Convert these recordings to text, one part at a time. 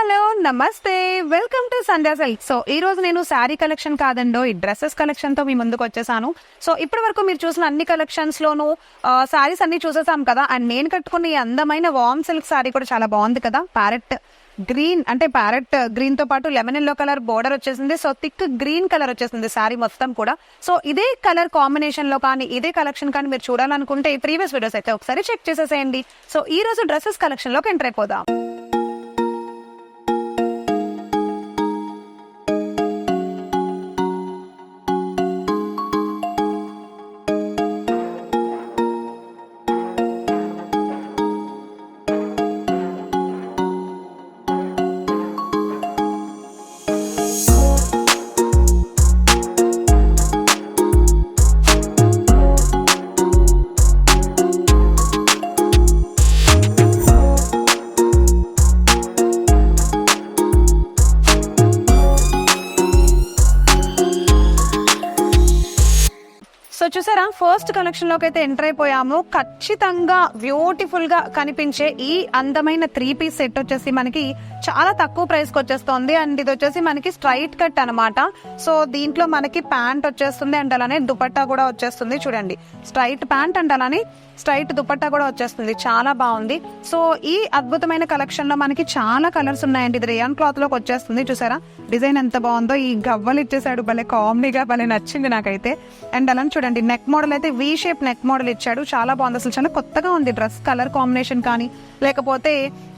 Hello నమస్తే, welcome to Sandhya silk. So ఈ రోజు నేను శారీ కలెక్షన్ కాదండో ఈ డ్రెస్సెస్ కలెక్షన్ తో మీ ముందుకు వచ్చేసాను. సో ఇప్పటి వరకు మీరు చూసిన అన్ని కలెక్షన్స్ లోను శారీస్ అన్ని చూసేసాం కదా. అండ్ నేను కట్టుకున్న ఈ అందమైన వామ్ సిల్క్ శారీ కూడా చాలా బాగుంది కదా. ప్యారెట్ గ్రీన్ అంటే ప్యారెట్ గ్రీన్ తో పాటు లెమన్ ఎల్లో కలర్ బోర్డర్ వచ్చేసింది. సో థిక్ గ్రీన్ కలర్ వచ్చేసింది శారీ మొత్తం కూడా. సో ఇదే కలర్ కాంబినేషన్ లో కానీ ఇదే కలెక్షన్ కానీ మీరు చూడాలనుకుంటే ఈ ప్రీవియస్ వీడియోస్ అయితే ఒకసారి చెక్ చేసేసేయండి. సో ఈ రోజు డ్రెస్సెస్ కలెక్షన్ లోకి ఎంటర్ అయిపోదాం. సో చూసారా, ఫస్ట్ కలెక్షన్ లోకి అయితే ఎంటర్ అయిపోయాము. ఖచ్చితంగా బ్యూటిఫుల్ గా కనిపించే ఈ అందమైన 3 పీస్ సెట్ వచ్చేసి మనకి చాలా తక్కువ ప్రైస్ కి వచ్చేస్తుంది. అండ్ ఇది వచ్చేసి మనకి స్ట్రైట్ కట్ అనమాట. సో దీంట్లో మనకి ప్యాంట్ వచ్చేస్తుంది అండ్ అలానే దుపట్టా కూడా వచ్చేస్తుంది. చూడండి, స్ట్రైట్ ప్యాంట్ అండ్ అలానే స్ట్రైట్ దుపట్టా కూడా వచ్చేస్తుంది. చాలా బాగుంది. సో ఈ అద్భుతమైన కలెక్షన్ లో మనకి చాలా కలర్స్ ఉన్నాయండి. ఇది రేయాన్ క్లాత్ లోకి వచ్చేస్తుంది. చూసారా డిజైన్ ఎంత బాగుందో. ఈ గవ్వలు ఇచ్చేసాడు, భలే కామెడీగా భలే నచ్చింది నాకైతే. అండ్ అలానే చూడండి, నెక్ మోడల్ అయితే వి షేప్ నెక్ మోడల్ ఇచ్చాడు. చాలా బాగుంది, అసలు చాలా కొత్తగా ఉంది. డ్రెస్ కలర్ కాంబినేషన్ కానీ లేకపోతే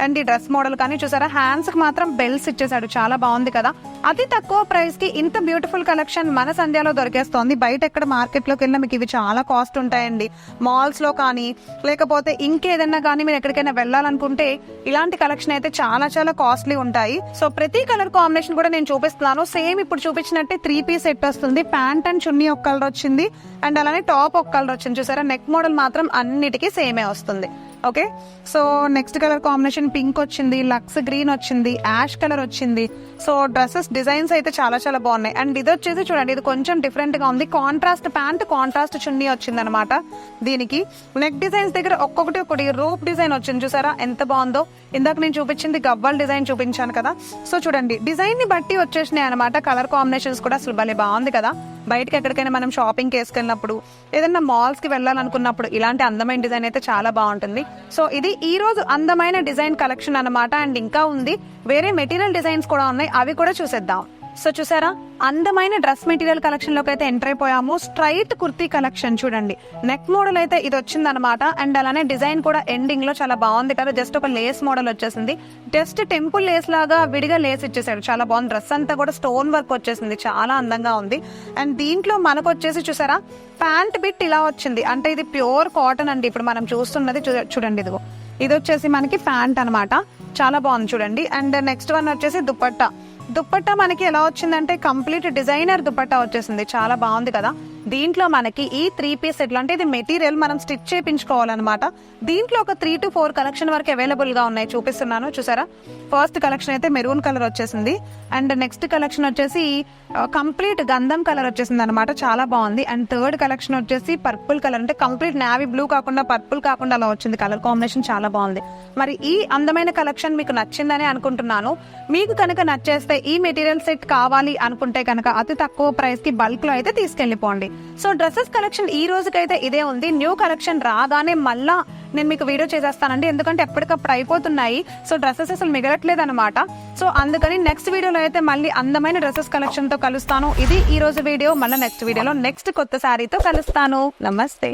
అండ్ ఈ డ్రెస్ మోడల్ కానీ చూసారా, హ్యాండ్స్ కి మాత్రం బెల్ట్స్ ఇచ్చేసాడు. చాలా బాగుంది కదా. అతి తక్కువ ప్రైస్ కి ఇంత బ్యూటిఫుల్ కలెక్షన్ మన సంధ్యాలో దొరికేస్తోంది. బయట ఎక్కడ మార్కెట్ లోకి వెళ్ళినా మీకు ఇవి చాలా కాస్ట్ ఉంటాయండి. మాల్స్ లో కానీ లేకపోతే ఇంకేదన్నా కానీ మీరు ఎక్కడికైనా వెళ్ళాలనుకుంటే ఇలాంటి కలెక్షన్ అయితే చాలా చాలా కాస్ట్లీ ఉంటాయి. సో ప్రతి కలర్ కాంబినేషన్ కూడా నేను చూపిస్తున్నాను. సేమ్ ఇప్పుడు చూపించినట్టే 3 పీస్ సెట్ వస్తుంది. ప్యాంట్ అండ్ చున్నీ ఒక కలర్ వచ్చింది అండ్ అలానే టాప్ ఒక కలర్ వచ్చింది. చూసారా, నెక్ మోడల్ మాత్రం అన్నిటికీ సేమే వస్తుంది. Okay, so next colour combination pink వచ్చింది, లక్స్ గ్రీన్ వచ్చింది, యాష్ కలర్ వచ్చింది. సో డ్రెస్సెస్ డిజైన్స్ అయితే చాలా చాలా బాగున్నాయి. అండ్ ఇది వచ్చేసి చూడండి, ఇది కొంచెం డిఫరెంట్ గా ఉంది. కాంట్రాస్ట్ ప్యాంట్ కాంట్రాస్ట్ చున్నీ వచ్చింది అనమాట. దీనికి నెక్ డిజైన్స్ దగ్గర ఒక్కొక్కటి రూప్ డిజైన్ వచ్చింది. చూసారా ఎంత బాగుందో. ఇందాక నేను చూపించింది గవ్వల్ డిజైన్ చూపించాను కదా. సో చూడండి, డిజైన్ ని బట్టి వచ్చేసినాయి అనమాట. కలర్ కాంబినేషన్స్ కూడా అసలు భలే బాగుంది కదా. బయటకి ఎక్కడికైనా మనం షాపింగ్ వేసుకెళ్ళినప్పుడు ఏదైనా మాల్స్ కి వెళ్ళాలనుకున్నప్పుడు ఇలాంటి అందమైన డిజైన్ అయితే చాలా బాగుంటుంది. సో ఇది ఈ రోజు అందమైన డిజైన్ కలెక్షన్ అనమాట. అండ్ ఇంకా ఉంది, వేరే మెటీరియల్ డిజైన్స్ కూడా ఉన్నాయి, అవి కూడా చూసేద్దాం. సో చూసారా, అందమైన డ్రెస్ మెటీరియల్ కలెక్షన్ లోకి అయితే ఎంటర్ అయిపోయాము. స్ట్రైట్ కుర్తీ కలెక్షన్ చూడండి, నెక్ మోడల్ అయితే ఇది వచ్చింది అనమాట. అండ్ అలానే డిజైన్ కూడా ఎండింగ్ లో చాలా బాగుంది కదా. జస్ట్ ఒక లేస్ మోడల్ వచ్చేసింది. జస్ట్ టెంపుల్ లేస్ లాగా విడిగా లేస్ ఇచ్చేసాడు. చాలా బాగుంది. డ్రెస్ అంతా కూడా స్టోన్ వర్క్ వచ్చేసింది, చాలా అందంగా ఉంది. అండ్ దీంట్లో మనకు వచ్చేసి చూసారా, ప్యాంట్ బిట్ ఇలా వచ్చింది. అంటే ఇది ప్యూర్ కాటన్ అండి. ఇప్పుడు మనం చూస్తున్నది చూడండి, ఇదిగో ఇది వచ్చేసి మనకి ప్యాంట్ అనమాట. చాలా బాగుంది చూడండి. అండ్ నెక్స్ట్ వన్ వచ్చేసి దుపట్టా. దుపట్టా మనకి ఎలా వచ్చిందంటే కంప్లీట్ డిజైనర్ దుపట్టా వచ్చేసింది. చాలా బాగుంది కదా. దీంట్లో మనకి ఈ 3 పీస్ సెట్లు, అంటే ఇది మెటీరియల్ మనం స్టిచ్ చేయించుకోవాలన్నమాట. దీంట్లో ఒక 3 to 4 కలెక్షన్ వరకు అవైలబుల్ గా ఉన్నాయి, చూపిస్తున్నాను. చూసారా, ఫస్ట్ కలెక్షన్ అయితే మెరూన్ కలర్ వచ్చేసింది. అండ్ నెక్స్ట్ కలెక్షన్ వచ్చేసి కంప్లీట్ గంధం కలర్ వచ్చేసింది అనమాట. చాలా బాగుంది. అండ్ థర్డ్ కలెక్షన్ వచ్చేసి పర్పుల్ కలర్, అంటే కంప్లీట్ నావీ బ్లూ కాకుండా పర్పుల్ కాకుండా అలా వచ్చింది. కలర్ కాంబినేషన్ చాలా బాగుంది. మరి ఈ అందమైన కలెక్షన్ మీకు నచ్చిందని అనుకుంటున్నాను. మీకు కనుక నచ్చేస్తే ఈ మెటీరియల్ సెట్ కావాలి అనుకుంటే కనుక అతి తక్కువ ప్రైస్ కి బల్క్ లో అయితే తీసుకెళ్లిపోండి. సో డ్రెస్సెస్ కలెక్షన్ ఈ రోజుకైతే ఇదే ఉంది. న్యూ కలెక్షన్ రాగానే మళ్ళా నేను మీకు వీడియో చేసేస్తానండి, ఎందుకంటే ఎప్పటికప్పుడు అయిపోతున్నాయి. సో డ్రెస్సెస్ అసలు మిగలట్లేదు అనమాట. సో అందుకని నెక్స్ట్ వీడియోలో అయితే మళ్ళీ అందమైన డ్రెస్సెస్ కలెక్షన్ తో కలుస్తాను. ఇది ఈ రోజు వీడియో. మళ్ళీ నెక్స్ట్ వీడియోలో నెక్స్ట్ కొత్త శారీతో కలుస్తాను. నమస్తే.